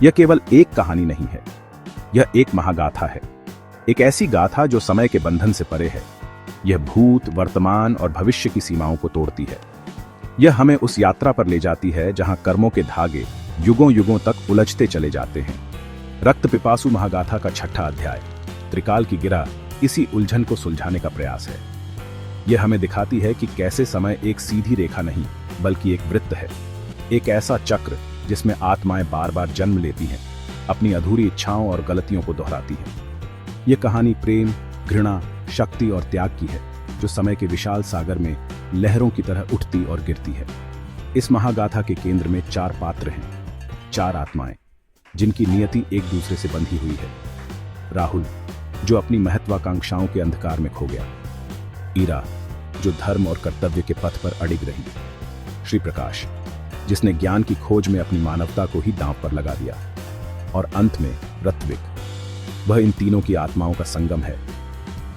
यह केवल एक कहानी नहीं है, यह एक महागाथा है। एक ऐसी गाथा जो समय के बंधन से परे है। यह भूत, वर्तमान और भविष्य की सीमाओं को तोड़ती है। यह हमें उस यात्रा पर ले जाती है जहां कर्मों के धागे युगों युगों तक उलझते चले जाते हैं। रक्त पिपासु महागाथा का 6ठा अध्याय, त्रिकाल की गिरह, इसी उलझन को सुलझाने का प्रयास है। यह हमें दिखाती है कि कैसे समय एक सीधी रेखा नहीं बल्कि एक वृत्त है, एक ऐसा चक्र जिसमें आत्माएं बार बार जन्म लेती हैं, अपनी अधूरी इच्छाओं और गलतियों को दोहराती हैं। यह कहानी प्रेम, घृणा, शक्ति और त्याग की है, जो समय के विशाल सागर में लहरों की तरह उठती और गिरती है। इस महागाथा के केंद्र में 4 पात्र हैं, 4 आत्माएं जिनकी नियति एक दूसरे से बंधी हुई है। राहुल, जो अपनी महत्वाकांक्षाओं के अंधकार में खो गया। ईरा, जो धर्म और कर्तव्य के पथ पर अडिग रही। श्री प्रकाश, जिसने ज्ञान की खोज में अपनी मानवता को ही दांव पर लगा दिया। और अंत में ऋत्विक, वह इन तीनों की आत्माओं का संगम है।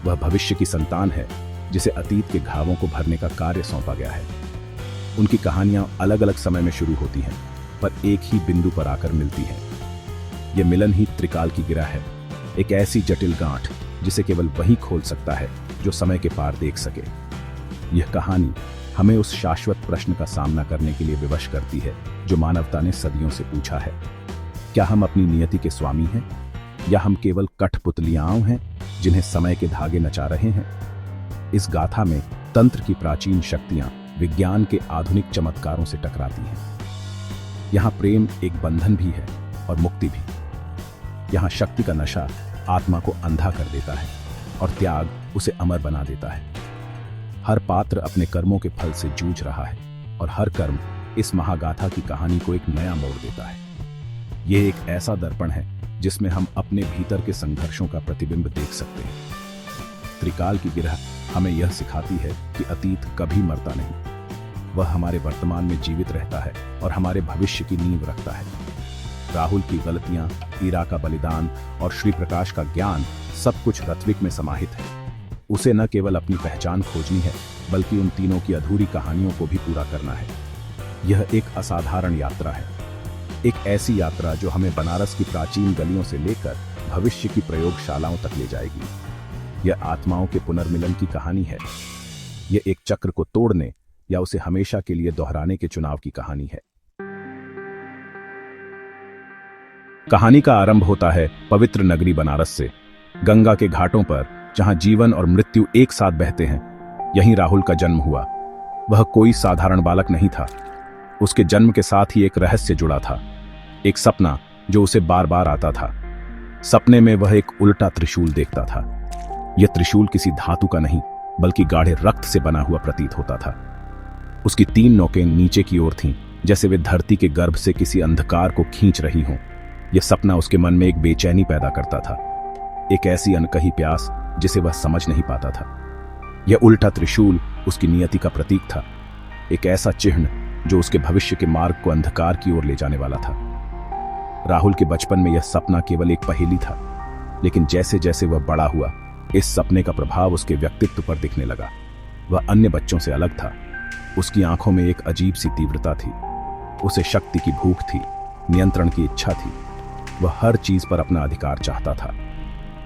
वह भविष्य की संतान है जिसे अतीत के घावों को भरने का कार्य सौंपा गया है। उनकी कहानियां अलग अलग समय में शुरू होती हैं, पर एक ही बिंदु पर आकर मिलती हैं। यह मिलन ही त्रिकाल की गिरह है, एक ऐसी जटिल गांठ जिसे केवल वही खोल सकता है जो समय के पार देख सके। यह कहानी हमें उस शाश्वत प्रश्न का सामना करने के लिए विवश करती है जो मानवता ने सदियों से पूछा है। क्या हम अपनी नियति के स्वामी हैं, या हम केवल कठपुतलियां हैं जिन्हें समय के धागे नचा रहे हैं? इस गाथा में तंत्र की प्राचीन शक्तियां विज्ञान के आधुनिक चमत्कारों से टकराती हैं। यहां प्रेम एक बंधन भी है और मुक्ति भी। यहां शक्ति का नशा आत्मा को अंधा कर देता है और त्याग उसे अमर बना देता है। हर पात्र अपने कर्मों के फल से जूझ रहा है और हर कर्म इस महागाथा की कहानी को एक नया मोड़ देता है। यह एक ऐसा दर्पण है जिसमें हम अपने भीतर के संघर्षों का प्रतिबिंब देख सकते हैं। त्रिकाल की गिरह हमें यह सिखाती है कि अतीत कभी मरता नहीं, वह हमारे वर्तमान में जीवित रहता है और हमारे भविष्य की नींव रखता है। राहुल की गलतियां, ईरा का बलिदान और श्री प्रकाश का ज्ञान, सब कुछ ऋत्विक में समाहित है। उसे न केवल अपनी पहचान खोजनी है बल्कि उन तीनों की अधूरी कहानियों को भी पूरा करना है। यह एक असाधारण यात्रा है, एक ऐसी यात्रा जो हमें बनारस की प्राचीन गलियों से लेकर भविष्य की प्रयोगशालाओं तक ले जाएगी। यह आत्माओं के पुनर्मिलन की कहानी है। यह एक चक्र को तोड़ने या उसे हमेशा के लिए दोहराने के चुनाव की कहानी है। कहानी का आरंभ होता है पवित्र नगरी बनारस से, गंगा के घाटों पर, जहां जीवन और मृत्यु एक साथ बहते हैं। यहीं राहुल का जन्म हुआ। वह कोई साधारण बालक नहीं था। उसके जन्म के साथ ही एक रहस्य जुड़ा था, एक सपना जो उसे बार बार आता था। सपने में वह एक उल्टा त्रिशूल देखता था। यह त्रिशूल किसी धातु का नहीं बल्कि गाढ़े रक्त से बना हुआ प्रतीत होता था। उसकी 3 नोकें नीचे की ओर थीं, जैसे वे धरती के गर्भ से किसी अंधकार को खींच रही हों। यह सपना उसके मन में एक बेचैनी पैदा करता था, एक ऐसी अनकही प्यास जिसे वह समझ नहीं पाता था। यह उल्टा त्रिशूल उसकी नियति का प्रतीक था, एक ऐसा चिन्ह जो उसके भविष्य के मार्ग को अंधकार की ओर ले जाने वाला था। राहुल के बचपन में यह सपना केवल एक पहेली था, लेकिन जैसे जैसे वह बड़ा हुआ, इस सपने का प्रभाव उसके व्यक्तित्व पर दिखने लगा। वह अन्य बच्चों से अलग था। उसकी आंखों में एक अजीब सी तीव्रता थी। उसे शक्ति की भूख थी, नियंत्रण की इच्छा थी। वह हर चीज पर अपना अधिकार चाहता था।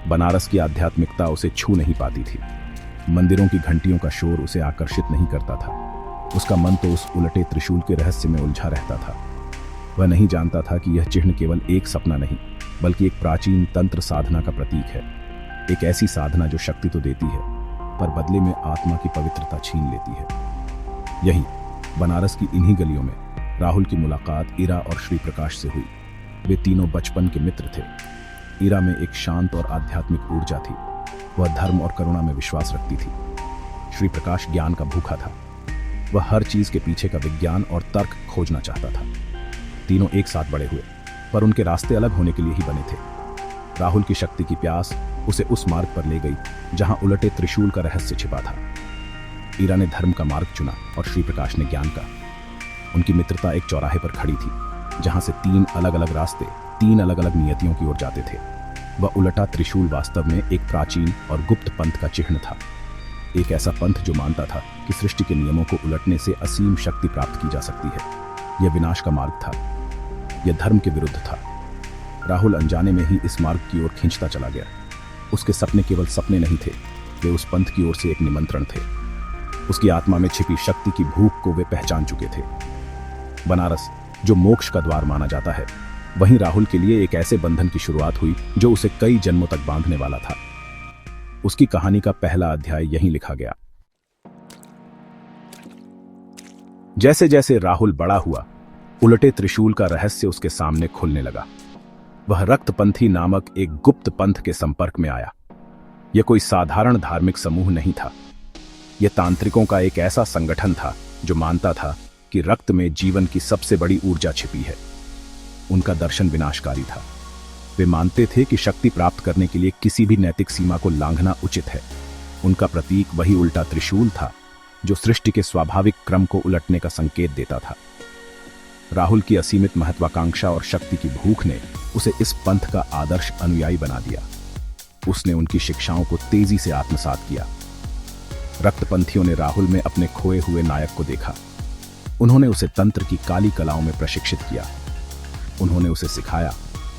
बनारस की आध्यात्मिकता उसे छू नहीं पाती थी। मंदिरों की घंटियों का शोर उसे आकर्षित नहीं करता था। उसका मन तो उस उलटे त्रिशूल के रहस्य में उलझा रहता था। वह नहीं जानता था कि यह चिन्ह केवल एक सपना नहीं बल्कि एक प्राचीन तंत्र साधना का प्रतीक है, एक ऐसी साधना जो शक्ति तो देती है पर बदले में आत्मा की पवित्रता छीन लेती है। यही बनारस की इन्हीं गलियों में राहुल की मुलाकात ईरा और श्री प्रकाश से हुई। वे तीनों बचपन के मित्र थे। ईरा में एक शांत और आध्यात्मिक ऊर्जा थी। वह धर्म और करुणा में विश्वास रखती थी। श्री प्रकाश ज्ञान का भूखा था। वह हर चीज के पीछे का विज्ञान और तर्क खोजना चाहता था। तीनों एक साथ बड़े हुए, पर उनके रास्ते अलग होने के लिए ही बने थे। राहुल की शक्ति की प्यास उसे उस मार्ग पर ले गई जहां उलटे त्रिशूल का रहस्य छिपा था। ईरा ने धर्म का मार्ग चुना और श्री प्रकाश ने ज्ञान का। उनकी मित्रता एक चौराहे पर खड़ी थी, जहां से 3 अलग अलग रास्ते 3 अलग अलग नियतियों की ओर जाते थे। वह उलटा त्रिशूल वास्तव में एक प्राचीन और गुप्त पंथ का चिन्ह था, एक ऐसा पंथ जो मानता था कि सृष्टि के नियमों को उलटने से असीम शक्ति प्राप्त की जा सकती है। यह विनाश का मार्ग था। यह धर्म के विरुद्ध था। राहुल अनजाने में ही इस मार्ग की ओर खींचता चला गया। उसके सपने केवल सपने नहीं थे, वे उस पंथ की ओर से एक निमंत्रण थे। उसकी आत्मा में छिपी शक्ति की भूख को वे पहचान चुके थे। बनारस, जो मोक्ष का द्वार माना जाता है, वहीं राहुल के लिए एक ऐसे बंधन की शुरुआत हुई जो उसे कई जन्मों तक बांधने वाला था। उसकी कहानी का पहला अध्याय यहीं लिखा गया। जैसे जैसे राहुल बड़ा हुआ, उलटे त्रिशूल का रहस्य उसके सामने खुलने लगा। वह रक्तपंथी नामक एक गुप्त पंथ के संपर्क में आया। यह कोई साधारण धार्मिक समूह नहीं था। यह तांत्रिकों का एक ऐसा संगठन था जो मानता था कि रक्त में जीवन की सबसे बड़ी ऊर्जा छिपी है। उनका दर्शन विनाशकारी था। वे मानते थे कि शक्ति प्राप्त करने के लिए किसी भी नैतिक सीमा को लांघना उचित है। उनका प्रतीक वही उल्टा त्रिशूल था जो सृष्टि के स्वाभाविक क्रम को उलटने का संकेत देता था। राहुल की असीमित महत्वाकांक्षा और शक्ति की भूख ने उसे इस पंथ का आदर्श अनुयायी बना दिया। उसने उनकी शिक्षाओं को तेजी से आत्मसात किया। रक्तपंथियों ने राहुल में अपने खोए हुए नायक को देखा। उन्होंने उसे तंत्र की काली कलाओं में प्रशिक्षित किया। उन्होंने उसे सिखाया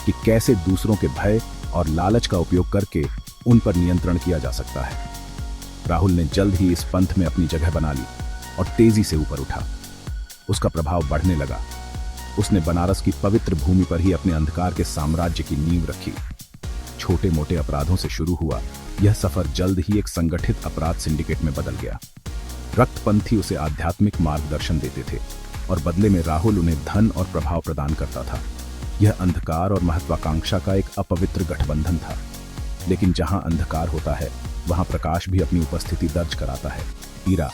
कि कैसे दूसरों के भय और लालच का उपयोग करके उन पर नियंत्रण किया जा सकता है। राहुल ने जल्द ही इस पंथ में अपनी जगह बना ली और तेजी से ऊपर उठा। उसका प्रभाव बढ़ने लगा। उसने बनारस की पवित्र भूमि पर ही अपने अंधकार के साम्राज्य की नींव रखी। छोटे मोटे अपराधों से शुरू हुआ यह सफर जल्द ही एक संगठित अपराध सिंडिकेट में बदल गया। रक्तपंथी उसे आध्यात्मिक मार्गदर्शन देते थे और बदले में राहुल उन्हें धन और प्रभाव प्रदान करता था। यह अंधकार और महत्वाकांक्षा का एक अपवित्र गठबंधन था। लेकिन जहां अंधकार होता है वहां प्रकाश भी अपनी उपस्थिति दर्ज कराता है। ईरा,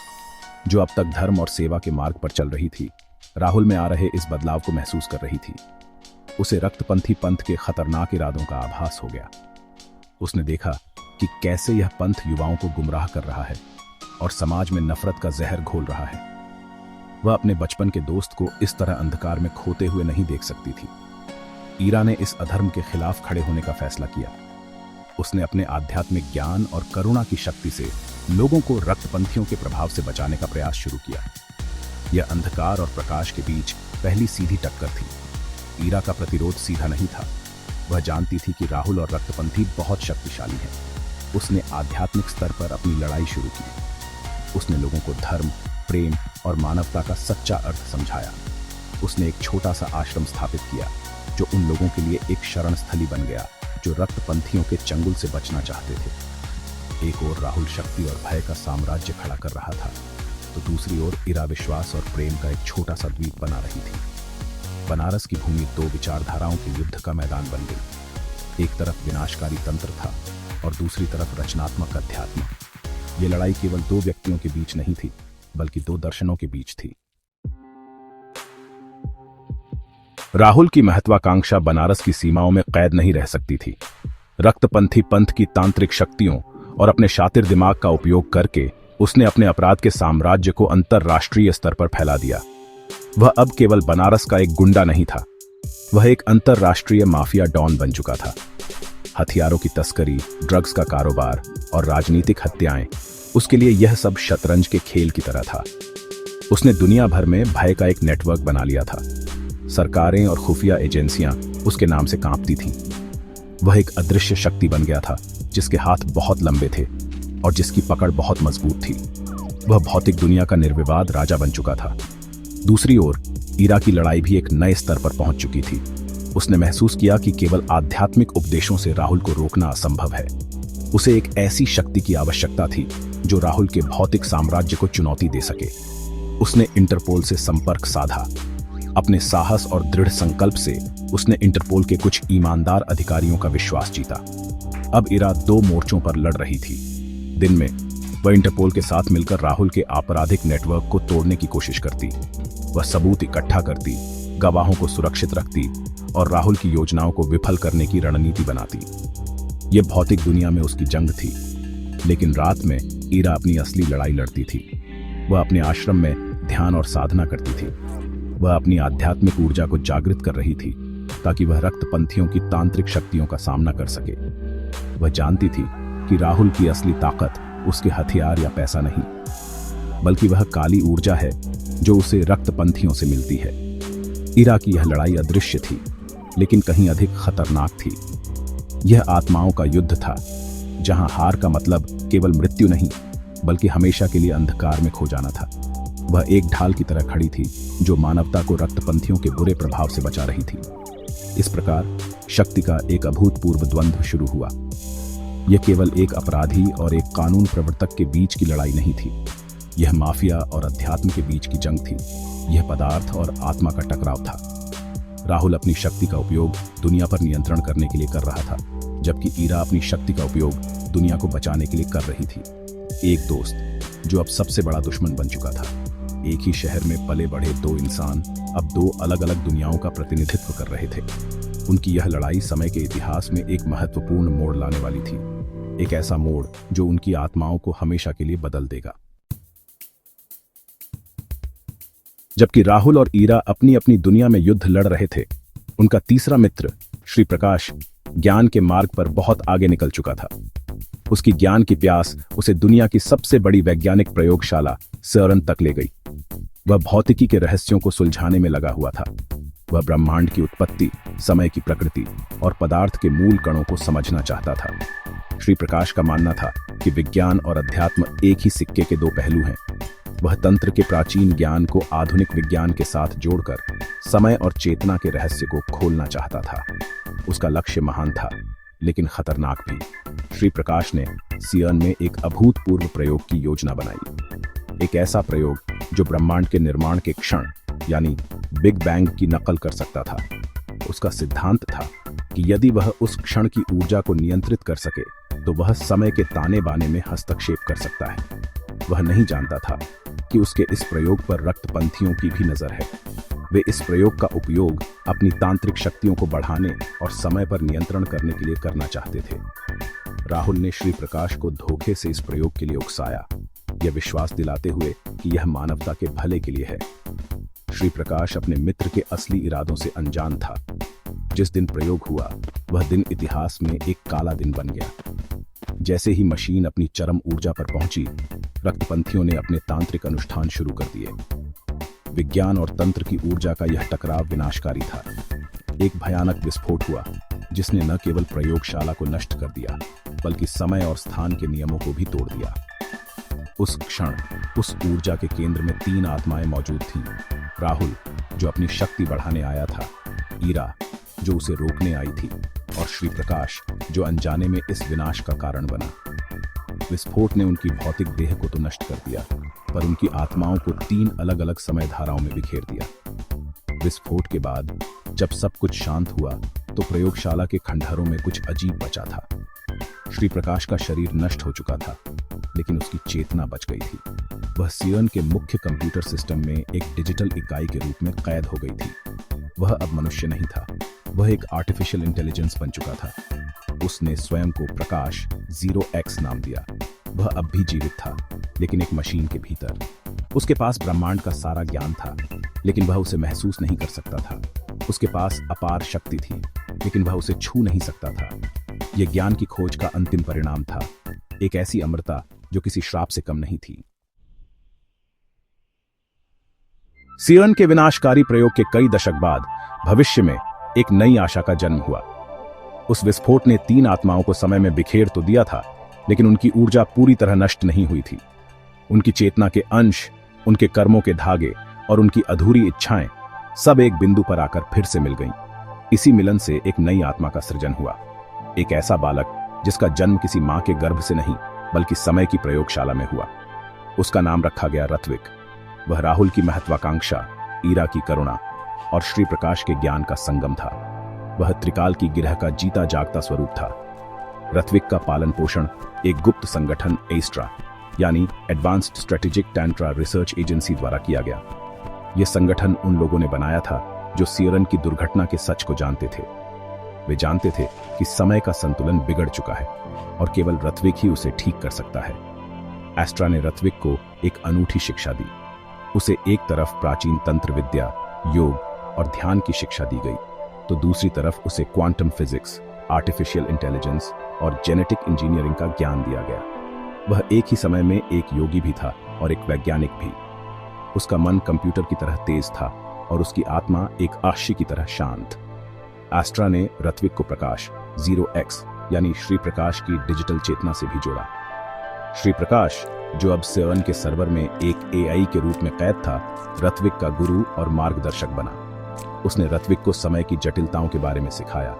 जो अब तक धर्म और सेवा के मार्ग पर चल रही थी, राहुल में आ रहे इस बदलाव को महसूस कर रही थी। उसे रक्तपंथी पंथ के खतरनाक इरादों का आभास हो गया। उसने देखा कि कैसे यह पंथ युवाओं को गुमराह कर रहा है और समाज में नफरत का जहर घोल रहा है। वह अपने बचपन के दोस्त को इस तरह अंधकार में खोते हुए नहीं देख सकती थी। ईरा ने इस अधर्म के खिलाफ खड़े होने का फैसला किया। उसने अपने आध्यात्मिक ज्ञान और करुणा की शक्ति से लोगों को रक्तपंथियों के प्रभाव से बचाने का प्रयास शुरू किया। यह अंधकार और प्रकाश के बीच पहली सीधी टक्कर थी। ईरा का प्रतिरोध सीधा नहीं था। वह जानती थी कि राहुल और रक्तपंथी बहुत शक्तिशाली हैं। उसने आध्यात्मिक स्तर पर अपनी लड़ाई शुरू की। उसने लोगों को धर्म, प्रेम और मानवता का सच्चा अर्थ समझाया। उसने एक छोटा सा आश्रम स्थापित किया जो उन लोगों के लिए एक शरण स्थली बन गया जो रक्तपंथियों के चंगुल से बचना चाहते थे। एक ओर राहुल शक्ति और भय का साम्राज्य खड़ा कर रहा था, तो दूसरी ओर ईरा विश्वास और प्रेम का एक छोटा सा द्वीप बना रही थी। बनारस की भूमि दो विचारधाराओं के युद्ध का मैदान बन गई। एक तरफ विनाशकारी तंत्र था और दूसरी तरफ रचनात्मक अध्यात्म। ये लड़ाई केवल दो व्यक्तियों के बीच नहीं थी, बल्कि दो दर्शनों के बीच थी। राहुल की महत्वाकांक्षा बनारस की सीमाओं में कैद नहीं रह सकती थी। रक्तपंथी पंथ की तांत्रिक शक्तियों और अपने शातिर दिमाग का उपयोग करके उसने अपने अपराध के साम्राज्य को अंतरराष्ट्रीय स्तर पर फैला दिया। वह अब केवल बनारस का एक गुंडा नहीं था, वह एक अंतरराष्ट्रीय माफिया डॉन बन चुका था। हथियारों की तस्करी, ड्रग्स का कारोबार और राजनीतिक हत्याएं, उसके लिए यह सब शतरंज के खेल की तरह था। उसने दुनिया भर में भय का एक नेटवर्क बना लिया था। सरकारें और खुफिया एजेंसियां उसके नाम से कांपती थीं। वह एक अदृश्य शक्ति बन गया था जिसके हाथ बहुत लंबे थे और जिसकी पकड़ बहुत मजबूत थी। वह भौतिक दुनिया का निर्विवाद राजा बन चुका था। दूसरी ओर ईरा की लड़ाई भी एक नए स्तर पर पहुंच चुकी थी। उसने महसूस किया कि केवल आध्यात्मिक उपदेशों से राहुल को रोकना असंभव है। उसे एक ऐसी शक्ति की आवश्यकता थी जो राहुल के भौतिक साम्राज्य को चुनौती दे सके। उसने इंटरपोल से संपर्क साधा। अपने साहस और दृढ़ संकल्प से उसने इंटरपोल के कुछ ईमानदार अधिकारियों का विश्वास जीता। अब ईरा दो मोर्चों पर लड़ रही थी। दिन में वह इंटरपोल के साथ मिलकर राहुल के आपराधिक नेटवर्क को तोड़ने की कोशिश करती। वह सबूत इकट्ठा करती, गवाहों को सुरक्षित रखती और राहुल की योजनाओं को विफल करने की रणनीति बनाती। यह भौतिक दुनिया में उसकी जंग थी, लेकिन रात में ईरा अपनी असली लड़ाई लड़ती थी। वह अपने आश्रम में ध्यान और साधना करती थी। वह अपनी आध्यात्मिक ऊर्जा को जागृत कर रही थी ताकि वह रक्तपंथियों की तांत्रिक शक्तियों का सामना कर सके। वह जानती थी कि राहुल की असली ताकत उसके हथियार या पैसा नहीं, बल्कि वह काली ऊर्जा है जो उसे रक्तपंथियों से मिलती है। ईरा की यह लड़ाई अदृश्य थी, लेकिन कहीं अधिक खतरनाक थी। यह आत्माओं का युद्ध था, जहां हार का मतलब केवल मृत्यु नहीं, बल्कि हमेशा के लिए अंधकार में खो जाना था। वह एक ढाल की तरह खड़ी थी, जो मानवता को रक्तपंथियों के बुरे प्रभाव से बचा रही थी। इस प्रकार शक्ति का एक अभूतपूर्व द्वंद्व शुरू हुआ। यह केवल एक अपराधी और एक कानून प्रवर्तक के बीच की लड़ाई नहीं थी। यह माफिया और अध्यात्म के बीच की जंग थी। यह पदार्थ और आत्मा का टकराव था। राहुल अपनी शक्ति का उपयोग दुनिया पर नियंत्रण करने के लिए कर रहा था, जबकि ईरा अपनी शक्ति का उपयोग दुनिया को बचाने के लिए कर रही थी। एक दोस्त जो अब सबसे बड़ा दुश्मन बन चुका था। एक ही शहर में पले बढ़े दो इंसान अब दो अलग अलग दुनियाओं का प्रतिनिधित्व कर रहे थे। उनकी यह लड़ाई समय के इतिहास में एक महत्वपूर्ण मोड़ लाने वाली थी, एक ऐसा मोड़ जो उनकी आत्माओं को हमेशा के लिए बदल देगा। जबकि राहुल और ईरा अपनी अपनी दुनिया में युद्ध लड़ रहे थे, उनका तीसरा मित्र श्री प्रकाश ज्ञान के मार्ग पर बहुत आगे निकल चुका था। उसकी ज्ञान की प्यास उसे दुनिया की सबसे बड़ी वैज्ञानिक प्रयोगशाला CERN तक ले गई। वह भौतिकी के रहस्यों को सुलझाने में लगा हुआ था। वह ब्रह्मांड की उत्पत्ति, समय की प्रकृति और पदार्थ के मूल कणों को समझना चाहता था। श्री प्रकाश का मानना था कि विज्ञान और अध्यात्म एक ही सिक्के के दो पहलू हैं। वह तंत्र के प्राचीन ज्ञान को आधुनिक विज्ञान के साथ जोड़कर समय और चेतना के रहस्य को खोलना चाहता था। उसका लक्ष्य महान था, लेकिन खतरनाक भी। श्री प्रकाश ने CERN में एक अभूतपूर्व प्रयोग की योजना बनाई। एक ऐसा प्रयोग जो ब्रह्मांड के निर्माण के क्षण यानी बिग बैंग की नकल कर सकता था। उसका सिद्धांत था कि यदि वह उस क्षण की ऊर्जा को नियंत्रित कर सके तो वह समय के ताने बाने में हस्तक्षेप कर सकता है। वह नहीं जानता था कि उसके इस प्रयोग पर रक्तपंथियों की भी नजर है। वे इस प्रयोग का उपयोग अपनी तांत्रिक शक्तियों को बढ़ाने और समय पर नियंत्रण करने के लिए करना चाहते थे। राहुल ने श्री प्रकाश को धोखे से इस प्रयोग के लिए उकसाया, यह विश्वास दिलाते हुए कि यह मानवता के भले के लिए है। श्री प्रकाश अपने मित्र के असली इरादों से अनजान था। जिस दिन प्रयोग हुआ, वह दिन इतिहास में एक काला दिन बन गया। जैसे ही मशीन अपनी चरम ऊर्जा पर पहुंची, रक्तपंथियों ने अपने तांत्रिक अनुष्ठान शुरू कर दिए। विज्ञान और तंत्र की ऊर्जा का यह टकराव विनाशकारी था। एक भयानक विस्फोट हुआ, जिसने न केवल प्रयोगशाला को नष्ट कर दिया, बल्कि समय और स्थान के नियमों को भी तोड़ दिया। उस क्षण उस ऊर्जा के केंद्र में 3 आत्माएं मौजूद थीं। राहुल, जो अपनी शक्ति बढ़ाने आया था, ईरा, जो उसे रोकने आई थी, और श्री प्रकाश, जो अनजाने में इस विनाश का कारण बना। विस्फोट ने उनकी भौतिक देह को तो नष्ट कर दिया, पर उनकी आत्माओं को 3 अलग अलग समय धाराओं में बिखेर दिया। विस्फोट के बाद जब सब कुछ शांत हुआ, तो प्रयोगशाला के खंडहरों में कुछ अजीब बचा था। श्री प्रकाश का शरीर नष्ट हो चुका था, लेकिन उसकी चेतना बच गई थी। वह CERN के मुख्य कंप्यूटर सिस्टम में एक डिजिटल इकाई के रूप में कैद हो गई थी। वह अब मनुष्य नहीं था, वह एक आर्टिफिशियल इंटेलिजेंस बन चुका था। उसने स्वयं को प्रकाश 0x नाम दिया। वह अब भी जीवित था, लेकिन एक मशीन के भीतर। उसके पास ब्रह्मांड का सारा ज्ञान था, लेकिन वह उसे महसूस नहीं कर सकता था। उसके पास अपार शक्ति थी, लेकिन वह उसे छू नहीं सकता था। यह ज्ञान की खोज का अंतिम परिणाम था, एक ऐसी अमरता जो किसी श्राप से कम नहीं थी। CERN के विनाशकारी प्रयोग के कई दशक बाद भविष्य में एक नई आशा का जन्म हुआ। उस विस्फोट ने 3 आत्माओं को समय में बिखेर तो दिया था, लेकिन उनकी ऊर्जा पूरी तरह नष्ट नहीं हुई थी। उनकी चेतना के अंश, उनके कर्मों के धागे और उनकी अधूरी इच्छाएं सब एक बिंदु पर आकर फिर से मिल गईं। इसी मिलन से एक नई आत्मा का सृजन हुआ, एक ऐसा बालक जिसका जन्म किसी मां के गर्भ से नहीं, बल्कि समय की प्रयोगशाला में हुआ। उसका नाम रखा गया ऋत्विक। वह राहुल की महत्वाकांक्षा, ईरा की करुणा और श्री प्रकाश के ज्ञान का संगम था। वह त्रिकाल की गिरह का जीता जागता स्वरूप था। ऋत्विक का पालन पोषण एक गुप्त संगठन एस्ट्रा यानी एडवांस्ड स्ट्रेटेजिक टैंट्रा रिसर्च एजेंसी द्वारा किया गया। यह संगठन उन लोगों ने बनाया था जो CERN की दुर्घटना के सच को जानते थे। वे जानते थे कि समय का संतुलन बिगड़ चुका है और केवल ऋत्विक ही उसे ठीक कर सकता है। एस्ट्रा ने ऋत्विक को एक अनूठी शिक्षा दी। उसे एक तरफ प्राचीन तंत्र विद्या, योग और ध्यान की शिक्षा दी गई, तो दूसरी तरफ उसे क्वांटम फिजिक्स, आर्टिफिशियल इंटेलिजेंस और जेनेटिक इंजीनियरिंग का ज्ञान दिया गया। वह एक ही समय में एक योगी भी था और एक वैज्ञानिक भी। उसका मन कंप्यूटर की तरह तेज था और उसकी आत्मा एक आशी की तरह शांत। एस्ट्रा ने ऋत्विक को प्रकाश 0x यानी श्री प्रकाश की डिजिटल चेतना से भी जोड़ा। श्री प्रकाश, जो अब सेवन के सर्वर में एक AI के रूप में कैद था, ऋत्विक का गुरु और मार्गदर्शक बना। उसने ऋत्विक को समय की जटिलताओं के बारे में सिखाया।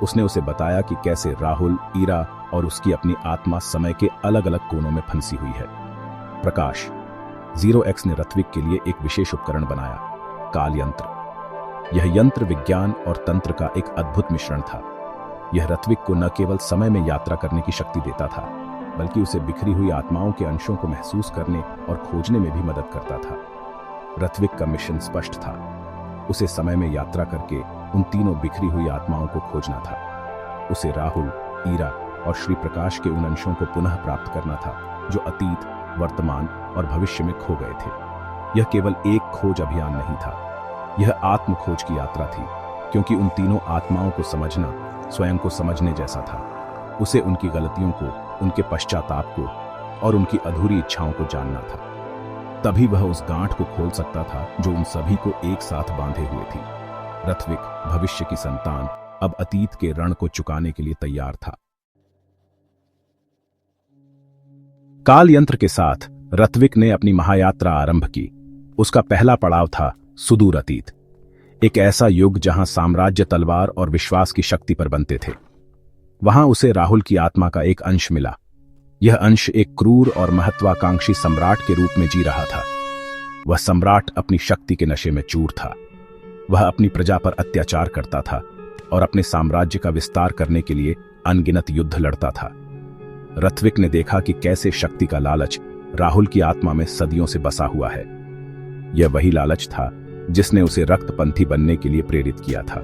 उसने उसे बताया कि कैसे राहुल, ईरा और उसकी अपनी आत्मा समय के अलग अलग कोनों में फंसी हुई है। प्रकाश 0x ने ऋत्विक के लिए एक विशेष उपकरण बनाया, काल यंत्र। यह यंत्र विज्ञान और तंत्र का एक अद्भुत मिश्रण था। यह ऋत्विक को न केवल समय में यात्रा करने की शक्ति देता था, बल्कि उसे बिखरी हुई आत्माओं के अंशों को महसूस करने और खोजने में भी मदद करता था। ऋत्विक का मिशन स्पष्ट था। उसे समय में यात्रा करके उन तीनों बिखरी हुई आत्माओं को खोजना था। उसे राहुल, ईरा और श्री प्रकाश के उन अंशों को पुनः प्राप्त करना था जो अतीत, वर्तमान और भविष्य में खो गए थे। यह केवल एक खोज अभियान नहीं था, यह आत्म खोज की यात्रा थी, क्योंकि उन तीनों आत्माओं को समझना स्वयं को समझने जैसा था। उसे उनकी गलतियों को, उनके पश्चाताप को और उनकी अधूरी इच्छाओं को जानना था। तभी वह उस गांठ को खोल सकता था जो उन सभी को एक साथ बांधे हुए थी। ऋत्विक, भविष्य की संतान, अब अतीत के ऋण को चुकाने के लिए तैयार था। काल यंत्र के साथ ऋत्विक ने अपनी महायात्रा आरंभ की। उसका पहला पड़ाव था सुदूर अतीत, एक ऐसा युग जहां साम्राज्य तलवार और विश्वास की शक्ति पर बनते थे। वहां उसे राहुल की आत्मा का एक अंश मिला। यह अंश एक क्रूर और महत्वाकांक्षी सम्राट के रूप में जी रहा था। वह सम्राट अपनी शक्ति के नशे में चूर था। वह अपनी प्रजा पर अत्याचार करता था और अपने साम्राज्य का विस्तार करने के लिए अनगिनत युद्ध लड़ता था। ऋत्विक ने देखा कि कैसे शक्ति का लालच राहुल की आत्मा में सदियों से बसा हुआ है। यह वही लालच था जिसने उसे रक्तपंथी बनने के लिए प्रेरित किया था।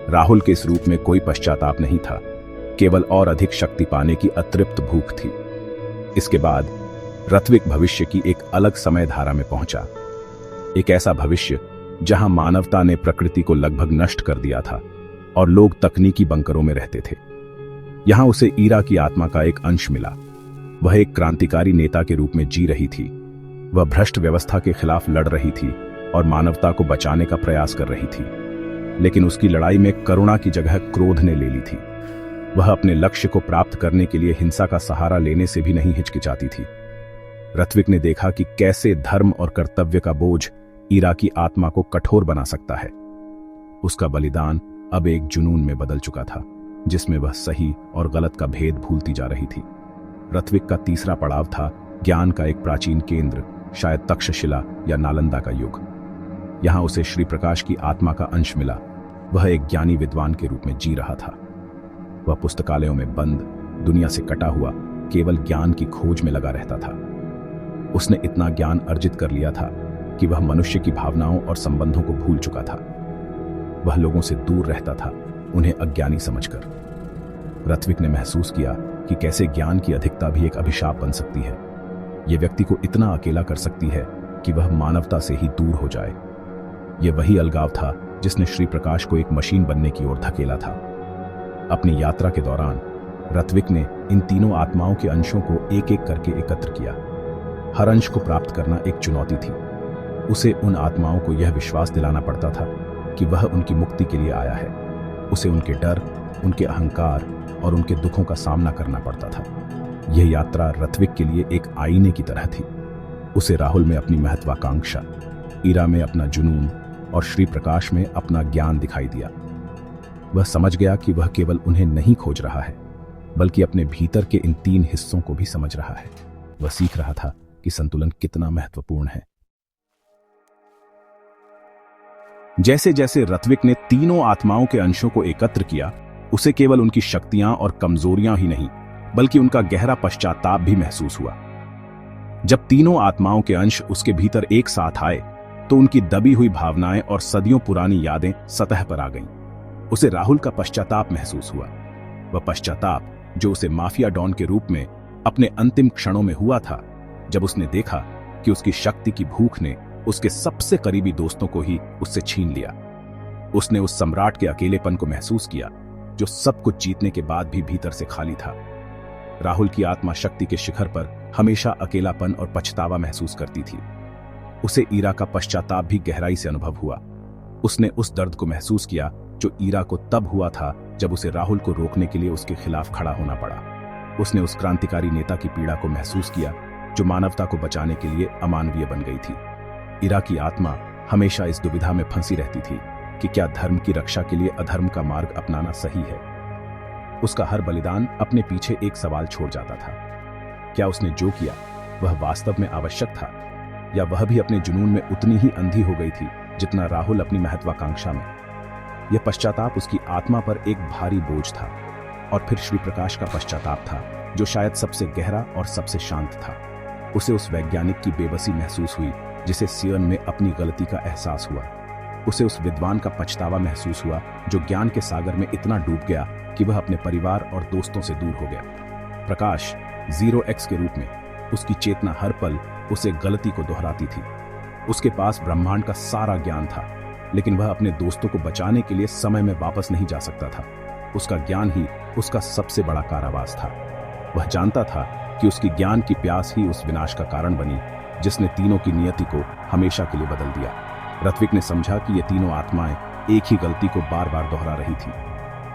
राहुल के इस रूप में कोई पश्चाताप नहीं था, केवल और अधिक शक्ति पाने की अतृप्त भूख थी। इसके बाद ऋत्विक भविष्य की एक अलग समय धारा में पहुंचा, एक ऐसा भविष्य जहां मानवता ने प्रकृति को लगभग नष्ट कर दिया था और लोग तकनीकी बंकरों में रहते थे। यहां उसे ईरा की आत्मा का एक अंश मिला। वह एक क्रांतिकारी नेता के रूप में जी रही थी। वह भ्रष्ट व्यवस्था के खिलाफ लड़ रही थी और मानवता को बचाने का प्रयास कर रही थी, लेकिन उसकी लड़ाई में करुणा की जगह क्रोध ने ले ली थी। वह अपने लक्ष्य को प्राप्त करने के लिए हिंसा का सहारा लेने से भी नहीं हिचकिचाती थी। ऋत्विक ने देखा कि कैसे धर्म और कर्तव्य का बोझ ईरा की आत्मा को कठोर बना सकता है। उसका बलिदान अब एक जुनून में बदल चुका था, जिसमें वह सही और गलत का भेद भूलती जा रही थी। ऋत्विक का तीसरा पड़ाव था ज्ञान का एक प्राचीन केंद्र, शायद तक्षशिला या नालंदा का युग। यहां उसे श्री प्रकाश की आत्मा का अंश मिला। वह एक ज्ञानी विद्वान के रूप में जी रहा था। वह पुस्तकालयों में बंद, दुनिया से कटा हुआ, केवल ज्ञान की खोज में लगा रहता था। उसने इतना ज्ञान अर्जित कर लिया था कि वह मनुष्य की भावनाओं और संबंधों को भूल चुका था। वह लोगों से दूर रहता था, उन्हें अज्ञानी समझकर। ऋत्विक ने महसूस किया कि कैसे ज्ञान की अधिकता भी एक अभिशाप बन सकती है। यह व्यक्ति को इतना अकेला कर सकती है कि वह मानवता से ही दूर हो जाए। यह वही अलगाव था जिसने श्री प्रकाश को एक मशीन बनने की ओर धकेला था। अपनी यात्रा के दौरान ऋत्विक ने इन तीनों आत्माओं के अंशों को एक एक करके एकत्र किया। हर अंश को प्राप्त करना एक चुनौती थी। उसे उन आत्माओं को यह विश्वास दिलाना पड़ता था कि वह उनकी मुक्ति के लिए आया है। उसे उनके डर, उनके अहंकार और उनके दुखों का सामना करना पड़ता था। यह यात्रा ऋत्विक के लिए एक आईने की तरह थी। उसे राहुल में अपनी महत्वाकांक्षा, ईरा में अपना जुनून और श्री प्रकाश में अपना ज्ञान दिखाई दिया। वह समझ गया कि वह केवल उन्हें नहीं खोज रहा है, बल्कि अपने भीतर के इन तीन हिस्सों को भी समझ रहा है। वह सीख रहा था कि संतुलन कितना महत्वपूर्ण है। जैसे जैसे ऋत्विक ने तीनों आत्माओं के अंशों को एकत्र किया, उसे केवल उनकी शक्तियां और कमजोरियां ही नहीं, बल्कि उनका गहरा पश्चाताप भी महसूस हुआ। जब तीनों आत्माओं के अंश उसके भीतर एक साथ आए, तो उनकी दबी हुई भावनाएं और सदियों पुरानी यादें सतह पर आ गईं। उसे राहुल का पश्चाताप महसूस हुआ। वह पश्चाताप जो उसे माफिया डॉन के रूप में अपने अंतिम क्षणों में हुआ था, जब उसने देखा कि उसकी शक्ति की भूख ने उसके सबसे करीबी दोस्तों को ही उससे छीन लिया। उसने उस सम्राट के अकेलेपन को महसूस किया, जो सब कुछ जीतने के बाद भी भीतर से खाली था। राहुल की आत्मा शक्ति के शिखर पर हमेशा अकेलापन और पछतावा महसूस करती थी। उसे ईरा का पश्चाताप भी गहराई से अनुभव हुआ। उसने उस दर्द को महसूस किया जो ईरा को तब हुआ था जब उसे राहुल को रोकने के लिए उसके खिलाफ खड़ा होना पड़ा। उसने उस क्रांतिकारी नेता की पीड़ा को महसूस किया जो मानवता को बचाने के लिए अमानवीय बन गई थी। ईरा की आत्मा हमेशा इस दुविधा में फंसी रहती थी कि क्या धर्म की रक्षा के लिए अधर्म का मार्ग अपनाना सही है। उसका हर बलिदान अपने पीछे एक सवाल छोड़ जाता था। क्या उसने जो किया वह वास्तव में आवश्यक था, या वह भी अपने जुनून में उतनी ही अंधी हो गई थी जितना राहुल अपनी महत्वाकांक्षा में। यह पश्चाताप उसकी आत्मा पर एक भारी बोझ था। और फिर श्री प्रकाश का पश्चाताप था जो शायद सबसे गहरा और सबसे शांत था। उसे उस वैज्ञानिक की बेबसी महसूस हुई जिसे सियन में अपनी गलती का एहसास हुआ। उसे उस विद्वान का पछतावा महसूस हुआ जो ज्ञान के सागर में इतना डूब गया कि वह अपने परिवार और दोस्तों से दूर हो गया। प्रकाश 0x के रूप में उसकी चेतना हर पल उसे गलती को दोहराती थी। उसके पास ब्रह्मांड का सारा ज्ञान था, लेकिन वह अपने दोस्तों को बचाने के लिए समय में वापस नहीं जा सकता था। उसका ज्ञान ही उसका सबसे बड़ा कारावास था। वह जानता था कि उसकी ज्ञान की प्यास ही उस विनाश का कारण बनी जिसने तीनों की नियति को हमेशा के लिए बदल दिया। ऋत्विक ने समझा कि ये तीनों आत्माएं एक ही गलती को बार बार दोहरा रही थी।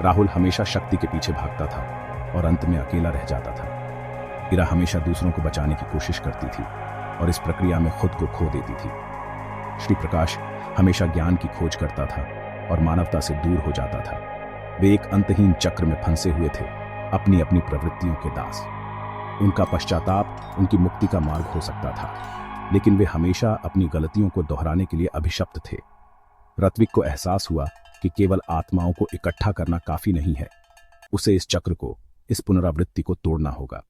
राहुल हमेशा शक्ति के पीछे भागता था और अंत में अकेला रह जाता था। ईरा हमेशा दूसरों को बचाने की कोशिश करती थी और इस प्रक्रिया में खुद को खो देती थी। श्री प्रकाश हमेशा ज्ञान की खोज करता था और मानवता से दूर हो जाता था। वे एक अंतहीन चक्र में फंसे हुए थे, अपनी अपनी प्रवृत्तियों के दास। उनका पश्चाताप उनकी मुक्ति का मार्ग हो सकता था, लेकिन वे हमेशा अपनी गलतियों को दोहराने के लिए अभिशप्त थे। ऋत्विक को एहसास हुआ कि केवल आत्माओं को इकट्ठा करना काफी नहीं है, उसे इस चक्र को, इस पुनरावृत्ति को तोड़ना होगा।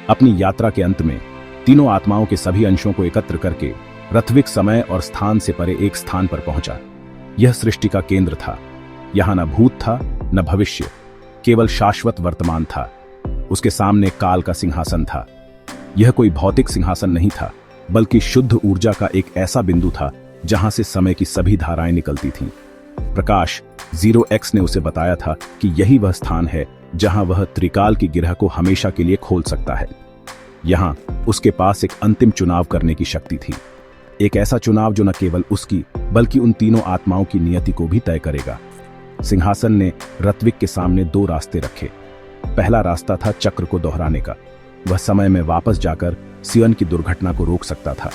अपनी यात्रा के अंत में तीनों आत्माओं के सभी अंशों को एकत्र करके ऋत्विक समय और स्थान से परे एक स्थान पर पहुंचा। यह सृष्टि का केंद्र था। यहां न भूत था न भविष्य, केवल शाश्वत वर्तमान था। उसके सामने काल का सिंहासन था। यह कोई भौतिक सिंहासन नहीं था, बल्कि शुद्ध ऊर्जा का एक ऐसा बिंदु था जहां से समय की सभी धाराएं निकलती थीं। प्रकाश 0x ने उसे बताया था कि यही वह स्थान है जहां वह त्रिकाल की गिरह को हमेशा के लिए खोल सकता है। यहां उसके पास एक अंतिम चुनाव करने की शक्ति थी, एक ऐसा चुनाव जो न केवल उसकी बल्कि उन तीनों आत्माओं की नियति को भी तय करेगा। सिंहासन ने ऋत्विक के सामने दो रास्ते रखे। पहला रास्ता था चक्र को दोहराने का। वह समय में वापस जाकर सियन की दुर्घटना को रोक सकता था।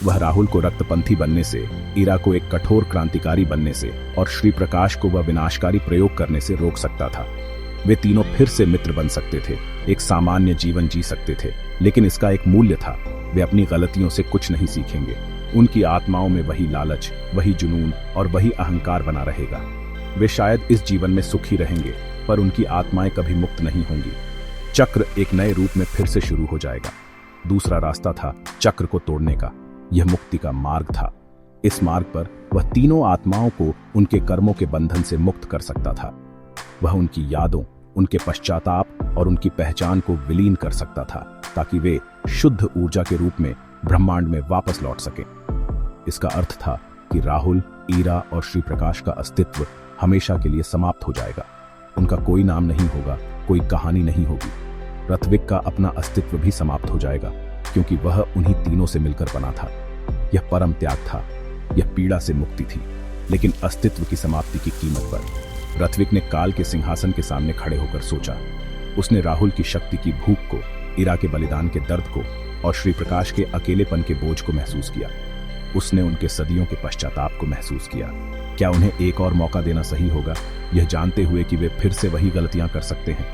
वह राहुल को रक्तपंथी बनने से, ईरा को एक कठोर क्रांतिकारी बनने से और श्री प्रकाश को वह विनाशकारी प्रयोग करने से रोक सकता था। वे तीनों फिर से मित्र बन सकते थे, एक सामान्य जीवन जी सकते थे, लेकिन इसका एक मूल्य था। वे अपनी गलतियों से कुछ नहीं सीखेंगे। उनकी आत्माओं में वही लालच, वही जुनून और वही अहंकार बना रहेगा। वे शायद इस जीवन में सुखी रहेंगे, पर उनकी आत्माएं कभी मुक्त नहीं होंगी। चक्र एक नए रूप में फिर से शुरू हो जाएगा। दूसरा रास्ता था चक्र को तोड़ने का। यह मुक्ति का मार्ग था। इस मार्ग पर वह तीनों आत्माओं को उनके कर्मों के बंधन से मुक्त कर सकता था। वह उनकी यादों, उनके पश्चाताप और उनकी पहचान को विलीन कर सकता था, ताकि वे शुद्ध ऊर्जा के रूप में ब्रह्मांड में वापस लौट सके। इसका अर्थ था कि राहुल, ईरा और श्री प्रकाश का अस्तित्व हमेशा के लिए समाप्त हो जाएगा। उनका कोई नाम नहीं होगा, कोई कहानी नहीं होगी। ऋत्विक का अपना अस्तित्व भी समाप्त हो जाएगा, क्योंकि वह उन्हीं तीनों से मिलकर बना था। यह परम त्याग था, यह पीड़ा से मुक्ति थी, लेकिन अस्तित्व की समाप्ति की कीमत पर। ऋत्विक ने काल के सिंहासन के सामने खड़े होकर सोचा। उसने राहुल की शक्ति की भूख को, ईरा के बलिदान के दर्द को और श्री प्रकाश के अकेलेपन के बोझ को महसूस किया। उसने उनके सदियों के पश्चाताप को महसूस किया। क्या उन्हें एक और मौका देना सही होगा, यह जानते हुए कि वे फिर से वही गलतियां कर सकते हैं?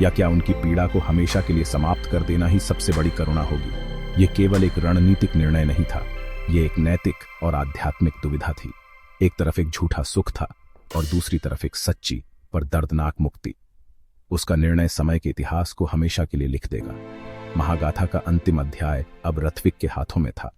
या क्या उनकी पीड़ा को हमेशा के लिए समाप्त कर देना ही सबसे बड़ी करुणा होगी? यह केवल एक रणनीतिक निर्णय नहीं था, यह एक नैतिक और आध्यात्मिक दुविधा थी। एक तरफ एक झूठा सुख था और दूसरी तरफ एक सच्ची पर दर्दनाक मुक्ति। उसका निर्णय समय के इतिहास को हमेशा के लिए लिख देगा। महागाथा का अंतिम अध्याय अब ऋत्विक के हाथों में था।